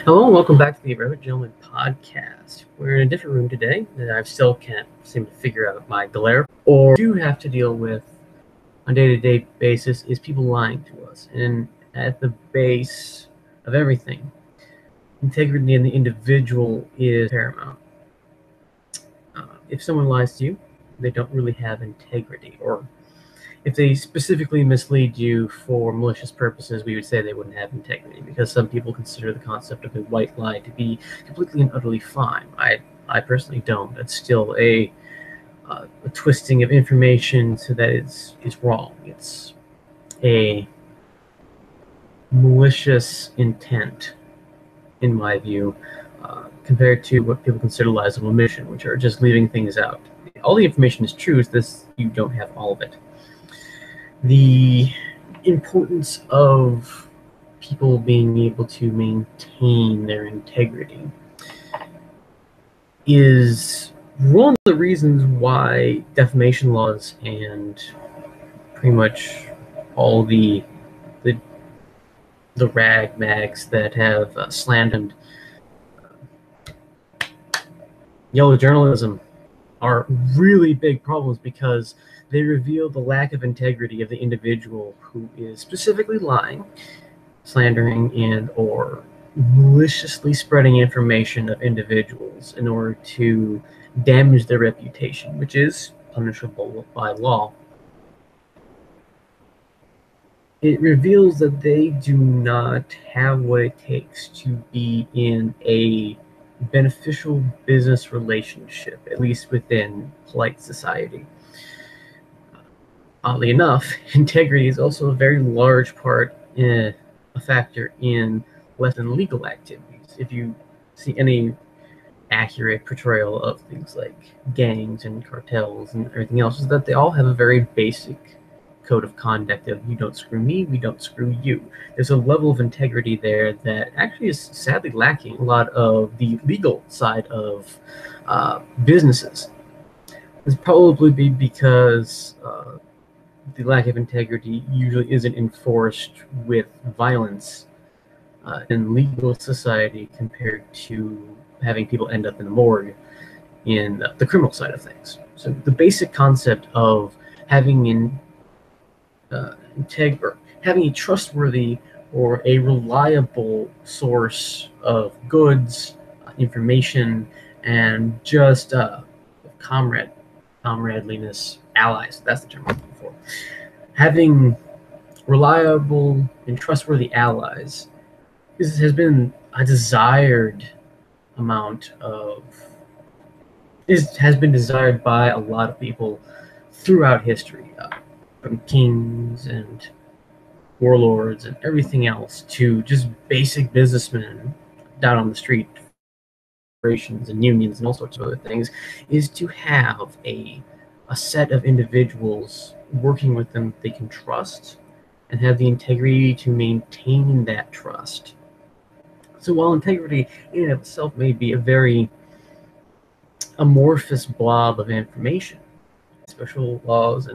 Hello and welcome back to the Reverend Gentleman podcast. We're in a different room today, and I still can't seem to figure out my glare. Or do have to deal with on a day-to-day basis is people lying to us. And at the base of everything, integrity in the individual is paramount. If someone lies to you, they don't really have integrity, or if they specifically mislead you for malicious purposes, we would say they wouldn't have integrity, because some people consider the concept of a white lie to be completely and utterly fine. I personally don't. It's still a twisting of information so that is wrong. It's a malicious intent, in my view, compared to what people consider lies of omission, which are just leaving things out. All the information is true, it's this you don't have all of it. The importance of people being able to maintain their integrity is one of the reasons why defamation laws and pretty much all the rag mags that have slandered yellow journalism are really big problems, because they reveal the lack of integrity of the individual who is specifically lying, slandering, and or maliciously spreading information of individuals in order to damage their reputation, which is punishable by law. It reveals that they do not have what it takes to be in a beneficial business relationship, at least within polite society. Oddly enough, integrity is also a very large part, a factor in less than legal activities. If you see any accurate portrayal of things like gangs and cartels and everything else, is that they all have a very basic code of conduct of you don't screw me, we don't screw you. There's a level of integrity there that actually is sadly lacking a lot of the legal side of businesses. It's probably because the lack of integrity usually isn't enforced with violence in legal society compared to having people end up in the morgue in the criminal side of things. So the basic concept of having having a trustworthy or a reliable source of goods, information, and just comradeliness, allies. That's the term I'm looking for. Having reliable and trustworthy allies has been a desired amount of. Has been desired by a lot of people throughout history, from kings and warlords and everything else to just basic businessmen down on the street, corporations and unions and all sorts of other things, is to have a set of individuals working with them they can trust and have the integrity to maintain that trust. So while integrity in and of itself may be a very amorphous blob of information, special laws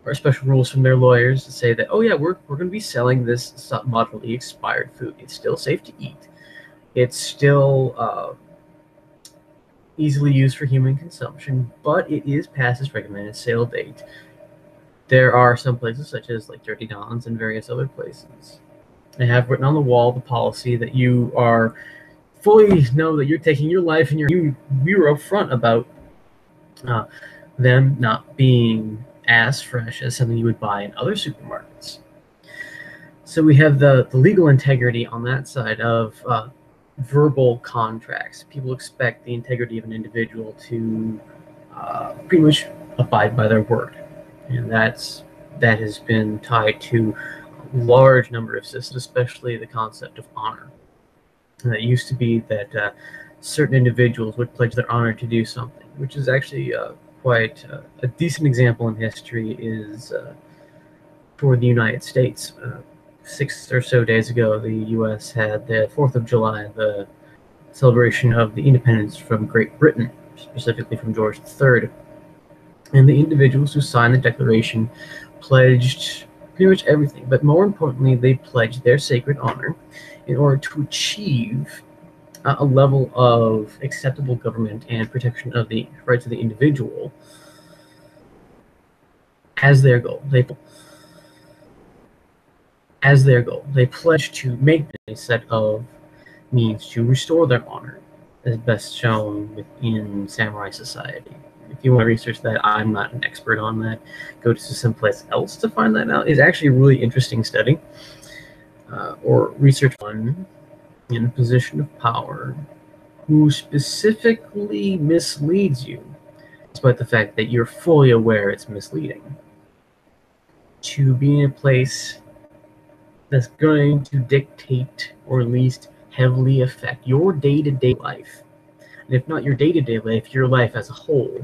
or special rules from their lawyers to say that, oh yeah, we're going to be selling this moderately expired food. It's still safe to eat. It's still easily used for human consumption, but it is past its recommended sale date. There are some places, such as like Dirty Don's and various other places, they have written on the wall the policy that you are fully know that you're taking your life, and you were upfront about them not being as fresh as something you would buy in other supermarkets. So we have the legal integrity on that side of verbal contracts. People expect the integrity of an individual to pretty much abide by their word, and that has been tied to a large number of systems, especially the concept of honor. And it used to be that certain individuals would pledge their honor to do something, which is actually quite a decent example in history is for the United States. 6 or so days ago, the U.S. had the 4th of July, the celebration of the independence from Great Britain, specifically from George III. And the individuals who signed the Declaration pledged pretty much everything. But more importantly, they pledge their sacred honor in order to achieve a level of acceptable government and protection of the rights of the individual as their goal. They pledge to make a set of means to restore their honor, as best shown within samurai society. If you want to research that, I'm not an expert on that. Go to someplace else to find that out. It's actually a really interesting study. Or research one in a position of power who specifically misleads you, despite the fact that you're fully aware it's misleading, to be in a place that's going to dictate or at least heavily affect your day-to-day life. And if not your day-to-day life, your life as a whole.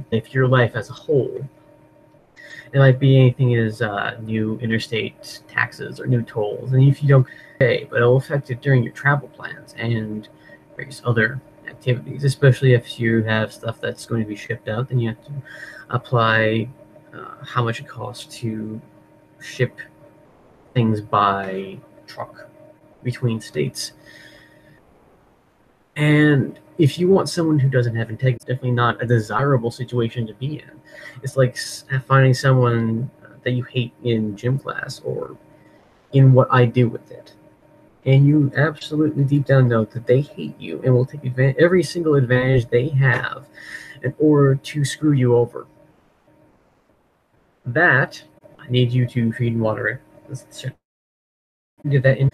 It might be anything as new interstate taxes or new tolls, and if you don't pay, but it'll affect it during your travel plans and various other activities, especially if you have stuff that's going to be shipped out, then you have to apply how much it costs to ship things by truck between states. And if you want someone who doesn't have integrity, it's definitely not a desirable situation to be in. It's like finding someone that you hate in gym class or in what I do with it. And you absolutely deep down know that they hate you and will take every single advantage they have in order to screw you over. That, I need you to feed and water it. Did that in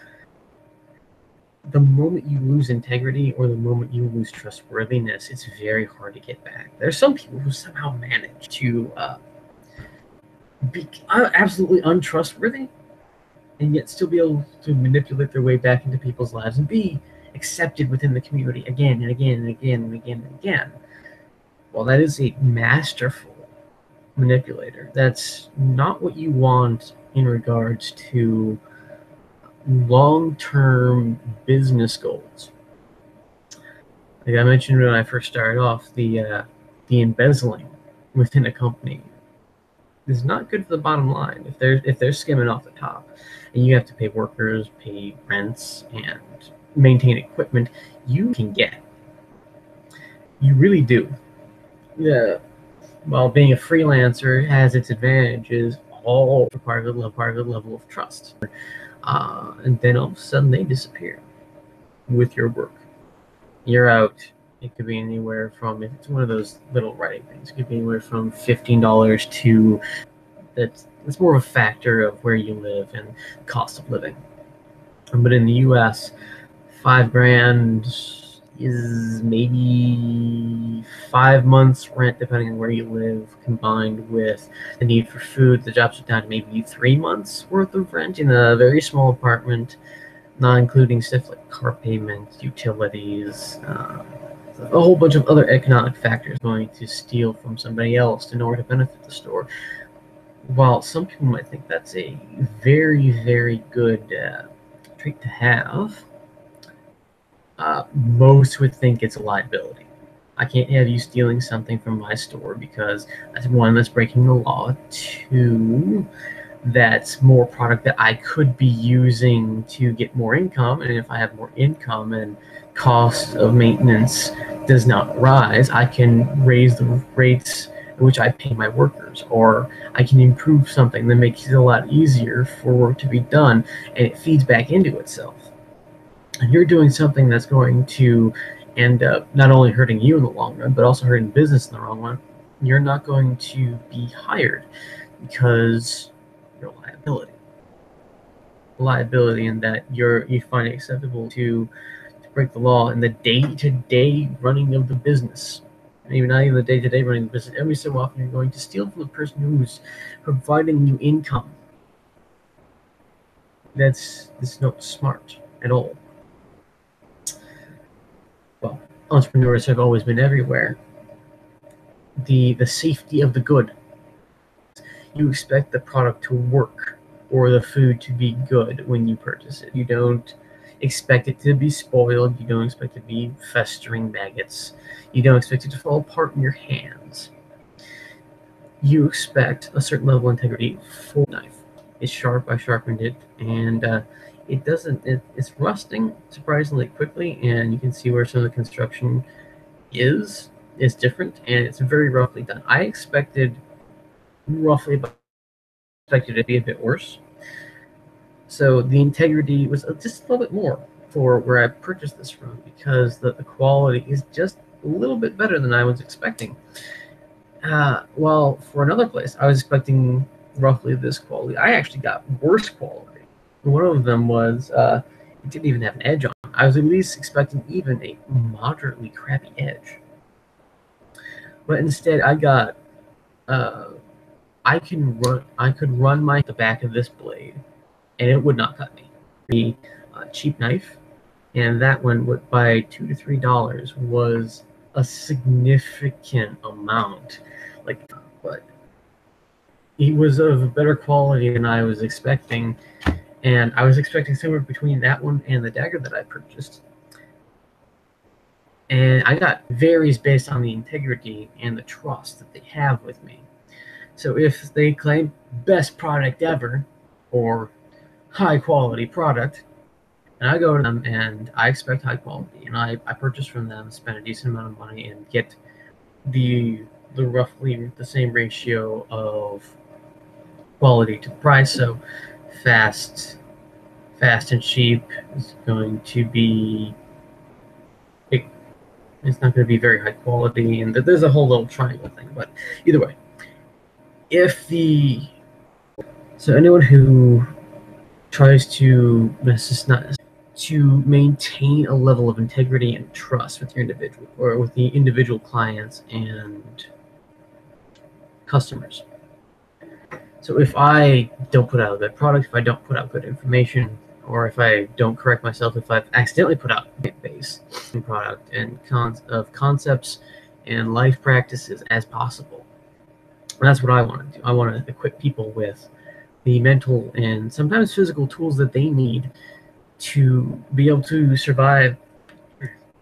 the moment you lose integrity or the moment you lose trustworthiness, it's very hard to get back. There's some people who somehow manage to be absolutely untrustworthy and yet still be able to manipulate their way back into people's lives and be accepted within the community again and again and again and again and again. Well, that is a masterful manipulator. That's not what you want in regards to long-term business goals. Like I mentioned when I first started off, the embezzling within a company is not good for the bottom line. If they're skimming off the top, and you have to pay workers, pay rents, and maintain equipment, you can get. You really do. Yeah. While being a freelancer has its advantages, all require a good level of trust. And then all of a sudden they disappear with your work. You're out. It could be anywhere from, if it's one of those little writing things, it could be anywhere from $15 to, that's more of a factor of where you live and cost of living. But in the US, $5,000 is maybe 5 months rent, depending on where you live, combined with the need for food. The jobs are down to maybe 3 months worth of rent in a very small apartment, not including stuff like car payments, utilities, a whole bunch of other economic factors going to steal from somebody else in order to benefit the store. While some people might think that's a very, very good trait to have, most would think it's a liability. I can't have you stealing something from my store because that's one, that's breaking the law. Two, that's more product that I could be using to get more income, and if I have more income and cost of maintenance does not rise, I can raise the rates at which I pay my workers, or I can improve something that makes it a lot easier for work to be done, and it feeds back into itself. And you're doing something that's going to end up not only hurting you in the long run, but also hurting business in the long run. You're not going to be hired because you're a liability. Liability in that you find it acceptable to break the law in the day-to-day running of the business. And even not even the day-to-day running of the business. Every so often you're going to steal from the person who's providing you income. That's not smart at all. Well, entrepreneurs have always been everywhere. The safety of the good. You expect the product to work or the food to be good when you purchase it. You don't expect it to be spoiled. You don't expect it to be festering maggots. You don't expect it to fall apart in your hands. You expect a certain level of integrity for the knife. It's sharp. I sharpened it, and it doesn't. It's rusting surprisingly quickly, and you can see where some of the construction is different, and it's very roughly done. I expected it to be a bit worse. So the integrity was just a little bit more for where I purchased this from, because the quality is just a little bit better than I was expecting. Well, for another place, I was expecting roughly this quality. I actually got worse quality. One of them was it didn't even have an edge on it. I was at least expecting even a moderately crappy edge. But instead, I got I could run the back of this blade, and it would not cut me. The cheap knife, and that one by $2 to $3 was a significant amount. But it was of better quality than I was expecting, and I was expecting somewhere between that one and the dagger that I purchased. And I got varies based on the integrity and the trust that they have with me. So if they claim best product ever or high quality product, and I go to them and I expect high quality, and I purchase from them, spend a decent amount of money, and get the roughly the same ratio of quality to price. So fast and cheap is going to be it's not going to be very high quality, and there's a whole little triangle thing. But either way, anyone who tries to maintain a level of integrity and trust with your individual or with the individual clients and customers. So if I don't put out a good product, if I don't put out good information, or if I don't correct myself, if I've accidentally put out a base product and concepts and life practices as possible, and that's what I want to do. I want to equip people with the mental and sometimes physical tools that they need to be able to survive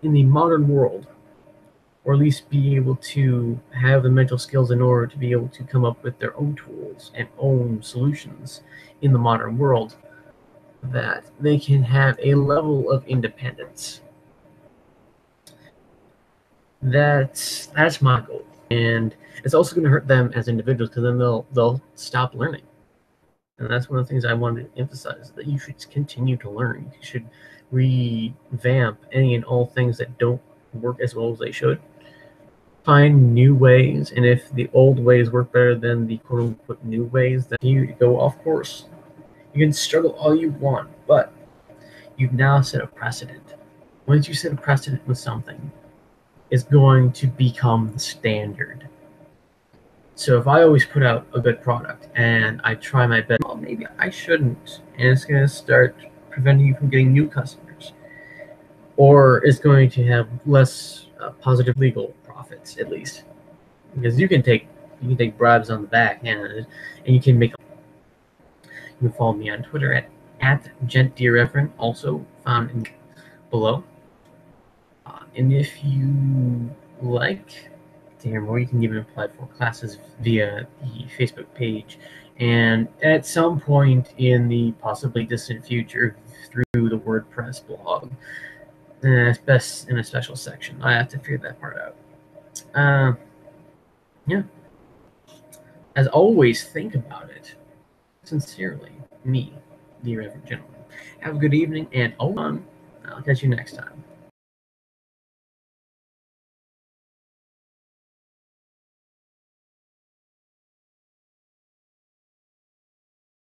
in the modern world, or at least be able to have the mental skills in order to be able to come up with their own tools and own solutions in the modern world, that they can have a level of independence. That's my goal, and it's also going to hurt them as individuals, because then they'll stop learning. And that's one of the things I wanted to emphasize, that you should continue to learn. You should revamp any and all things that don't work as well as they should. Find new ways, and if the old ways work better than the quote-unquote new ways, then you go off course. You can struggle all you want, but you've now set a precedent. Once you set a precedent with something, it's going to become the standard. So if I always put out a good product and I try my best, well, maybe I shouldn't, and it's going to start preventing you from getting new customers, or it's going to have less positive legal profits, at least, because you can take bribes on the back end, and you can make. You can follow me on Twitter at GentDeerReverend, also found below. And if you like to hear more, you can even apply for classes via the Facebook page, and at some point in the possibly distant future through the WordPress blog, best in a special section. I have to figure that part out. Yeah. As always, think about it. Sincerely, me, the Reverend Gentleman. Have a good evening, and hold on. I'll catch you next time.